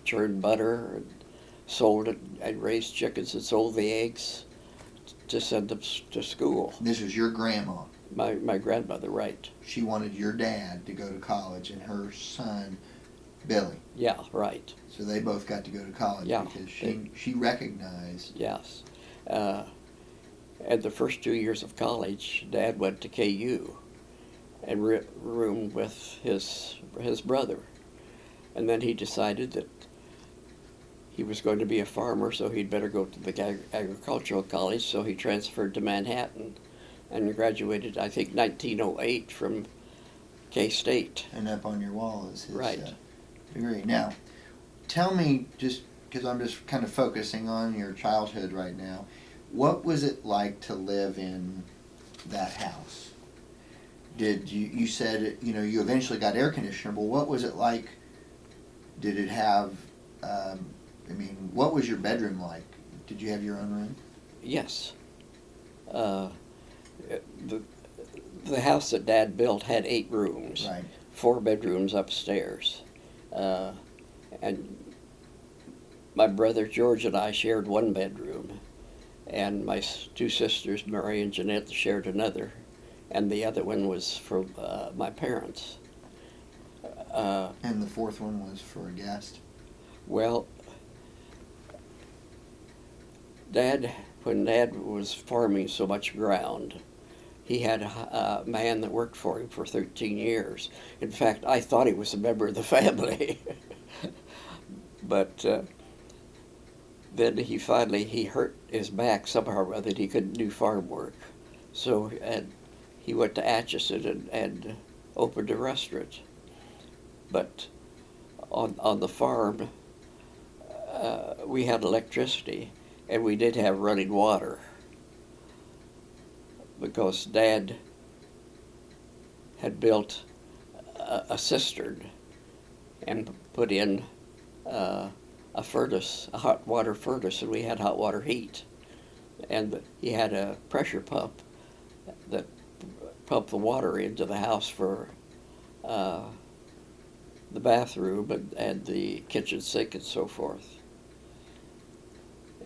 churned butter, and sold it, and raised chickens and sold the eggs to send them to school. This was your grandma. My grandmother, right. She wanted your dad to go to college and her son, Billy. Yeah, right. So they both got to go to college Yeah, because she recognized. Yes. And the first 2 years of college, Dad went to KU and roomed with his brother. And then he decided that he was going to be a farmer, so he'd better go to the agricultural college, so he transferred to Manhattan and graduated, I think, 1908 from K-State. And up on your wall is his Right. degree. Now, tell me, just because I'm just kind of focusing on your childhood right now, what was it like to live in that house? Did you said, you eventually got air conditioner, but what was it like? Did it have, what was your bedroom like? Did you have your own room? Yes. The house that Dad built had 8 rooms. Right. 4 bedrooms upstairs. And my brother George and I shared 1 bedroom. And my 2 sisters, Mary and Jeanette, shared another. And the other one was for my parents. And the 4th one was for a guest? Well, when Dad was farming so much ground, he had a man that worked for him for 13 years. In fact, I thought he was a member of the family. But then he hurt his back somehow or other that he couldn't do farm work. So he went to Atchison and opened a restaurant. But on the farm, we had electricity, and we did have running water, because Dad had built a cistern and put in a furnace, a hot water furnace, and we had hot water heat. And he had a pressure pump that pumped the water into the house for the bathroom and the kitchen sink and so forth.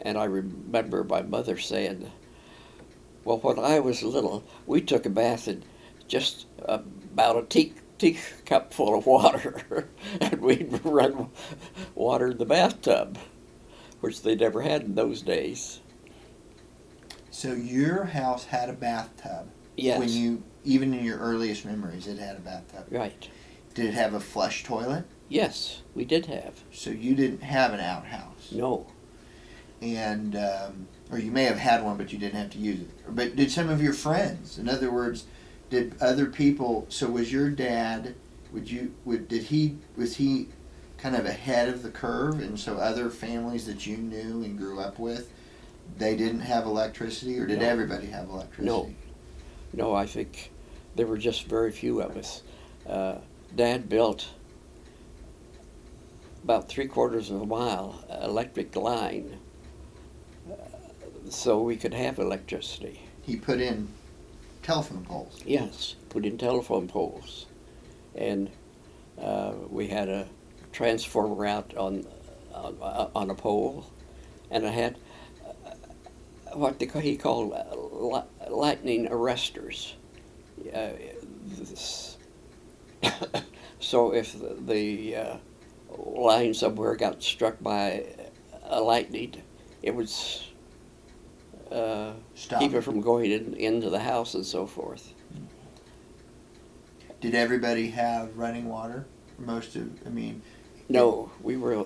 And I remember my mother saying, well, when I was little, we took a bath in just about a teacup full of water, and we'd run water in the bathtub, which they never had in those days. So your house had a bathtub? Yes. Even in your earliest memories, it had a bathtub? Right. Did it have a flush toilet? Yes, we did have. So you didn't have an outhouse? No. And, or you may have had one, but you didn't have to use it. But did some of your friends, in other words, did other people, so was your dad, was he kind of ahead of the curve, and so other families that you knew and grew up with, they didn't have electricity, or did No. everybody have electricity? No, I think there were just very few of us. Dad built about 3/4 of a mile electric line so we could have electricity. He put in telephone poles? Yes, put in telephone poles. And we had a transformer out on a pole, and it had what he called lightning arresters. So if the line somewhere got struck by a lightning, it would keep it from going into the house and so forth. Did everybody have running water? No, we were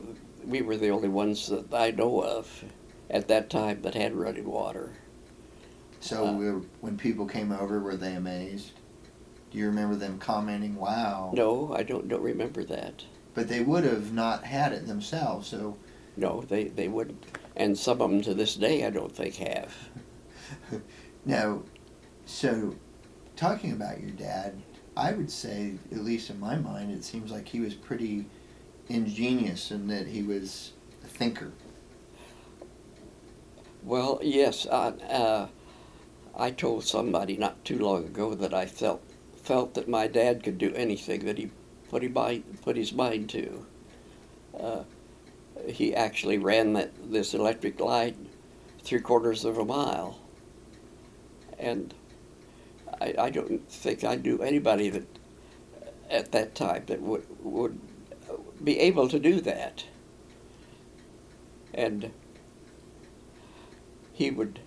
the only ones that I know of at that time that had running water. So when people came over, were they amazed? Do you remember them commenting, wow? No, I don't remember that. But they would have not had it themselves, so... No, they wouldn't. And some of them to this day I don't think have. Now, so talking about your dad, I would say, at least in my mind, it seems like he was pretty ingenious in that he was a thinker. Well, yes, I told somebody not too long ago that I felt that my dad could do anything that he put his mind to. he actually ran this electric line 3/4 of a mile. And I don't think I knew anybody that at that time that would be able to do that. And he would,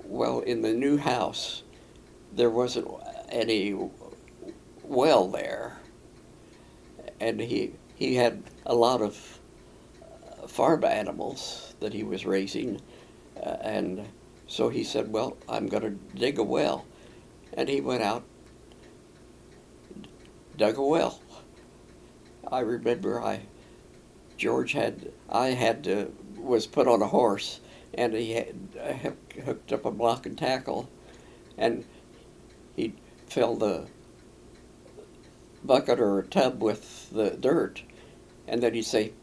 well, in the new house, there wasn't any well there. And he had a lot of farm animals that he was raising, and so he said, well, I'm going to dig a well. And he went out, dug a well. I remember was put on a horse, and he had hooked up a block and tackle, and he'd fill the bucket or a tub with the dirt, and then he'd say,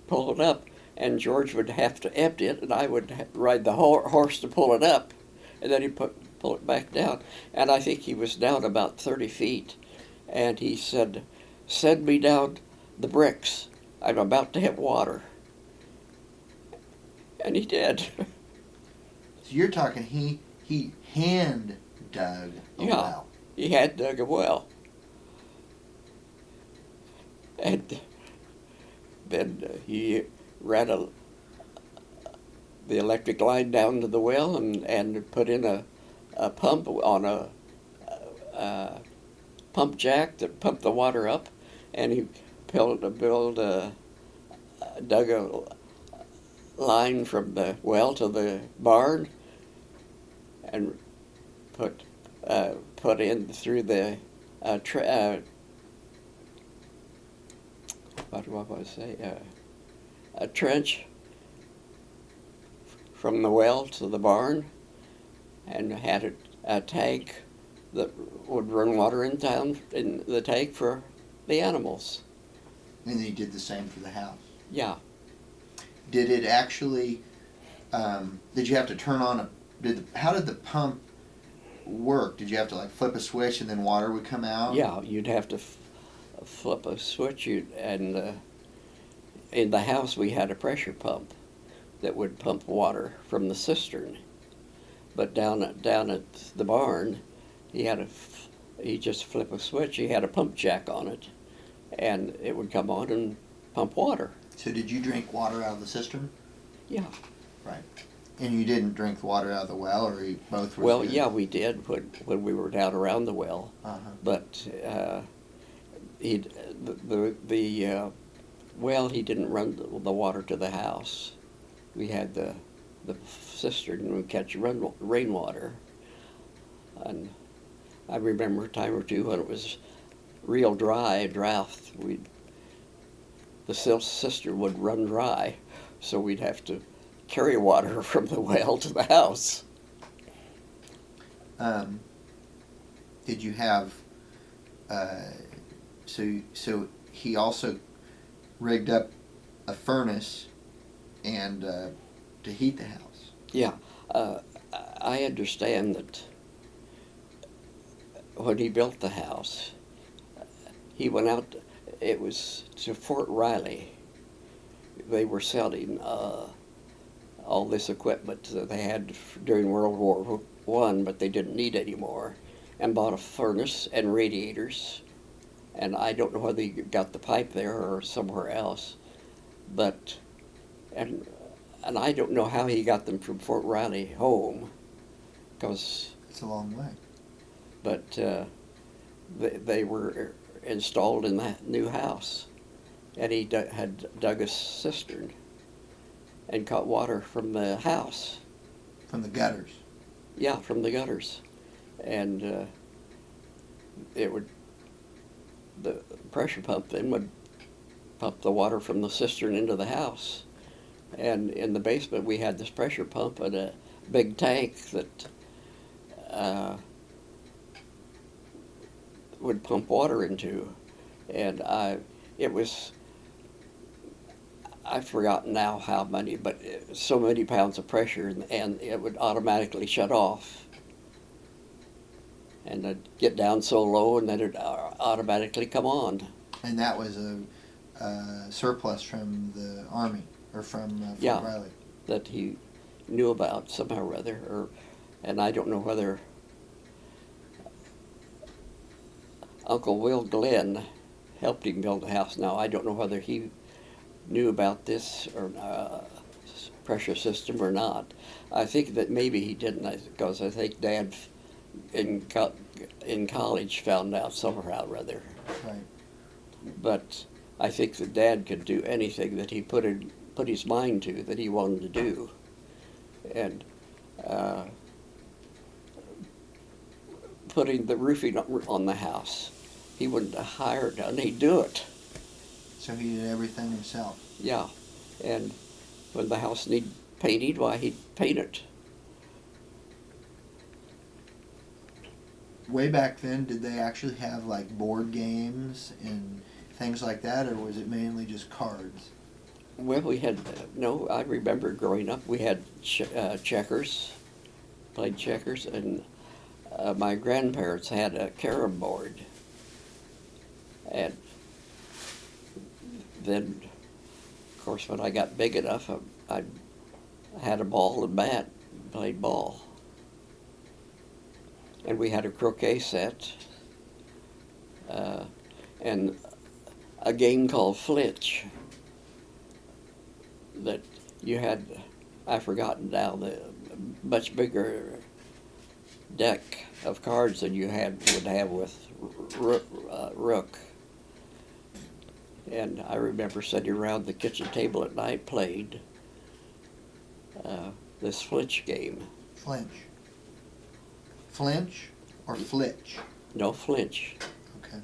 pull it up, and George would have to empty it, and I would ride the horse to pull it up, and then he'd pull it back down. And I think he was down about 30 feet, and he said, send me down the bricks. I'm about to hit water. And he did. So you're talking he hand dug a Yeah, well. he had dug a well. And then he ran the electric line down to the well and put in a pump on a pump jack that pumped the water up, and he dug a line from the well to the barn and put in through the what do I want to say? A trench from the well to the barn, and had a tank that would run water in the tank for the animals. And he did the same for the house. Yeah. Did it actually? Did you have to turn on how did the pump work? Did you have to like flip a switch and then water would come out? Yeah, you'd have to flip a switch, and in the house we had a pressure pump that would pump water from the cistern. But down at the barn, he just flip a switch. He had a pump jack on it, and it would come on and pump water. So did you drink water out of the cistern? Yeah. Right. And you didn't drink the water out of the well, or you both were? Well, good? yeah, we did when we were down around the well. Uh-huh. But he didn't run the water to the house. We had the cistern, and we'd catch rainwater. And I remember a time or two when it was real drought, the cistern would run dry, so we'd have to carry water from the well to the house. Did you have? So he also rigged up a furnace and to heat the house. Yeah, I understand that when he built the house, he went out. It was to Fort Riley. They were selling all this equipment that they had during World War I, but they didn't need anymore, and bought a furnace and radiators. And I don't know whether he got the pipe there or somewhere else, but and I don't know how he got them from Fort Riley home, because it's a long way. But they were installed in that new house, and he had dug a cistern and caught water from the house. From the gutters. Yeah, from the gutters, and the pressure pump then would pump the water from the cistern into the house. And in the basement we had this pressure pump and a big tank that would pump water into. And I've forgotten now how many, but so many pounds of pressure, and it would automatically shut off. And I'd get down so low, and then it'd automatically come on. And that was surplus from the Army or from Fort Yeah. Riley. That he knew about somehow or other, and I don't know whether Uncle Will Glenn helped him build the house. Now, I don't know whether he knew about this or pressure system or not. I think that maybe he didn't, because I think Dad in college found out somehow or other. Right. But I think that Dad could do anything that he put his mind to that he wanted to do. And putting the roofing on the house, he wouldn't have hired done, he'd do it. So he did everything himself. Yeah. And when the house needed painted, why, he'd paint it. Way back then, did they actually have like board games and things like that, or was it mainly just cards? Well, we had, no, I remember growing up, we had checkers, played checkers, and my grandparents had a carom board. And then, of course, when I got big enough, I had a ball and bat, and played ball. And we had a croquet set, and a game called Flitch that you had, I've forgotten now, the much bigger deck of cards than you would have with Rook. And I remember sitting around the kitchen table at night playing this Flitch game. Flinch. Flinch or Flitch? No, Flinch. Okay.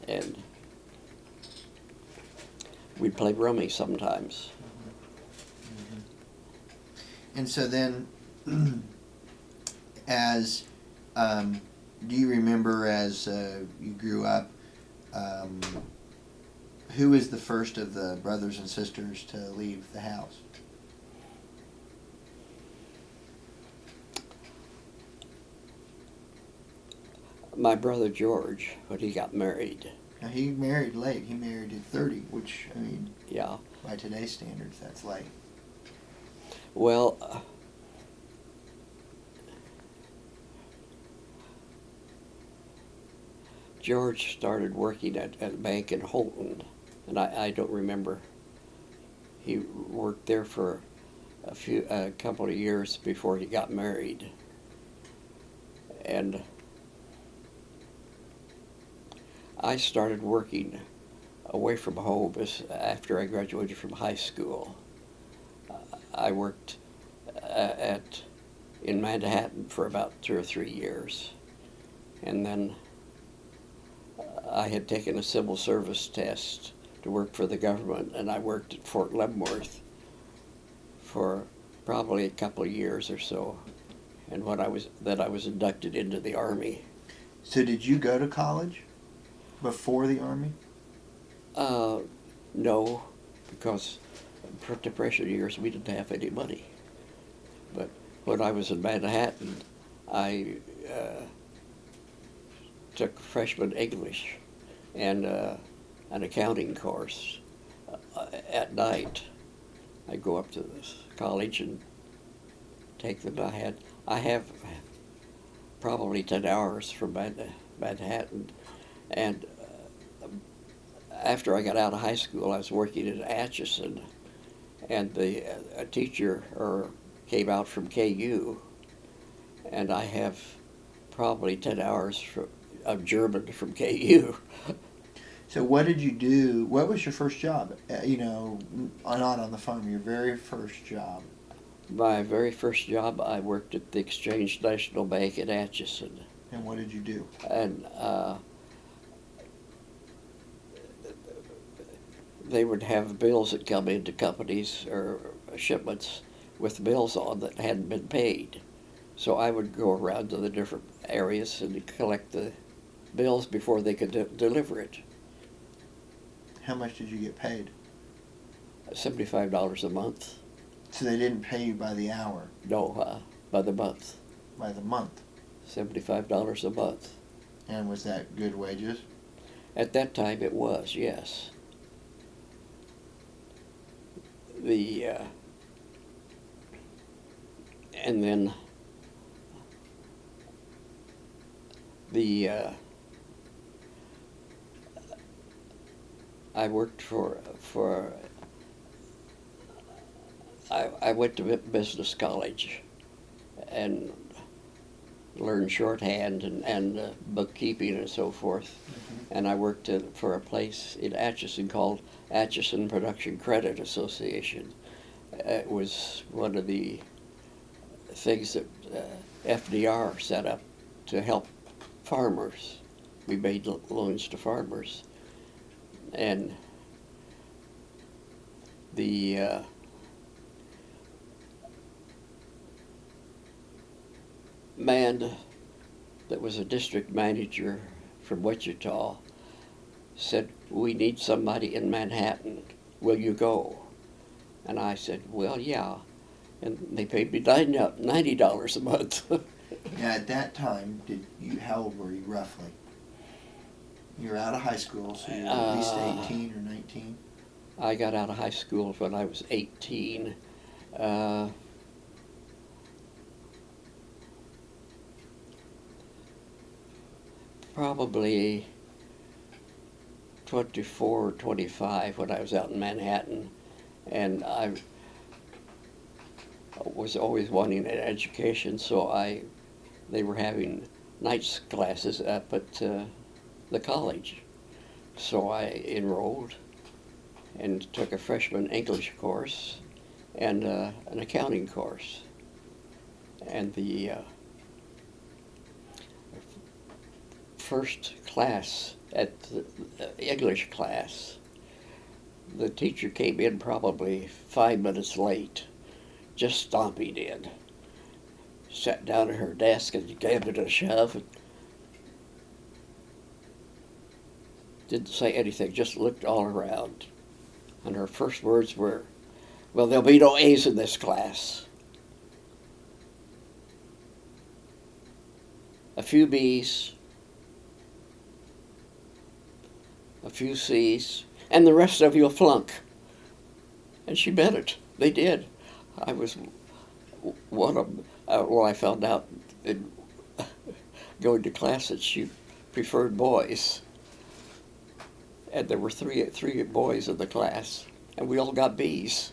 And we'd play rummy sometimes. And so then, as do you remember as you grew up, who was the first of the brothers and sisters to leave the house? My brother George, when he got married. Now, he married late. He married at 30, which, I mean, Yeah. by today's standards, that's late. Well, George started working at a bank in Holton, and I don't remember. He worked there for a couple of years before he got married. And I started working away from home after I graduated from high school. I worked in Manhattan for about 2 or 3 years, and then I had taken a civil service test to work for the government, and I worked at Fort Leavenworth for probably a couple of years or so, and I was inducted into the Army. So did you go to college before the Army? No, because for Depression years we didn't have any money. But when I was in Manhattan, I took freshman English and an accounting course. At night, I'd go up to this college and take them. I have probably 10 hours from Manhattan, and after I got out of high school, I was working at Atchison, and a teacher came out from KU, and I have probably 10 hours of German from KU. So what did you do? What was your first job? Not on the farm, your very first job. My very first job, I worked at the Exchange National Bank in Atchison. And what did you do? And they would have bills that come into companies or shipments with bills on that hadn't been paid. So I would go around to the different areas and collect the bills before they could deliver it. How much did you get paid? $75 a month. So they didn't pay you by the hour? No, by the month. By the month? $75 a month. And was that good wages? At that time, it was, yes. And then I worked I went to business college and learned shorthand and bookkeeping and so forth. Mm-hmm. And I worked for a place in Atchison called Atchison Production Credit Association. It was one of the things that FDR set up to help farmers. We made loans to farmers. And the man that was a district manager from Wichita said, "We need somebody in Manhattan. Will you go?" And I said, "Well, yeah." And they paid me $90 a month. Now, at that time, how old were you roughly? You were out of high school, so you were at least 18 or 19? I got out of high school when I was 18. Probably 24 or 25 when I was out in Manhattan. And I was always wanting an education, so they were having night classes up at the college. So I enrolled and took a freshman English course and an accounting course. And the first class, at the English class, the teacher came in probably 5 minutes late, just stomping in. Sat down at her desk and gave it a shove. And didn't say anything, just looked all around. And her first words were, "Well, there'll be no A's in this class. A few B's, a few C's, and the rest of you'll flunk." And she meant it. They did. I was one of them. Well, I found out in going to class that she preferred boys. And there were three boys in the class, and we all got B's.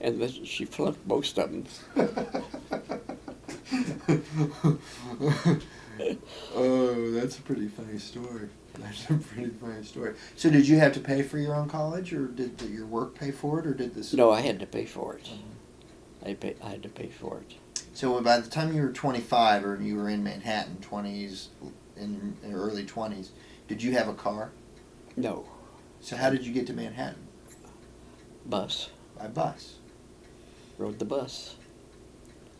And then she flunked most of them. Oh, that's a pretty funny story. That's a pretty funny story. So did you have to pay for your own college, or did your work pay for it, or did this? No, I had to pay for it. I had to pay for it. So by the time you were 25, or you were in Manhattan, 20s, in early 20s, did you have a car? No. So how did you get to Manhattan? Bus. By bus. Rode the bus.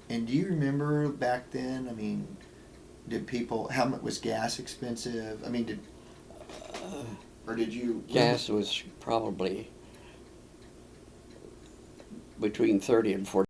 And do you remember back then, I mean, how much was gas expensive? I mean, or did you? Gas was probably between 30 and 40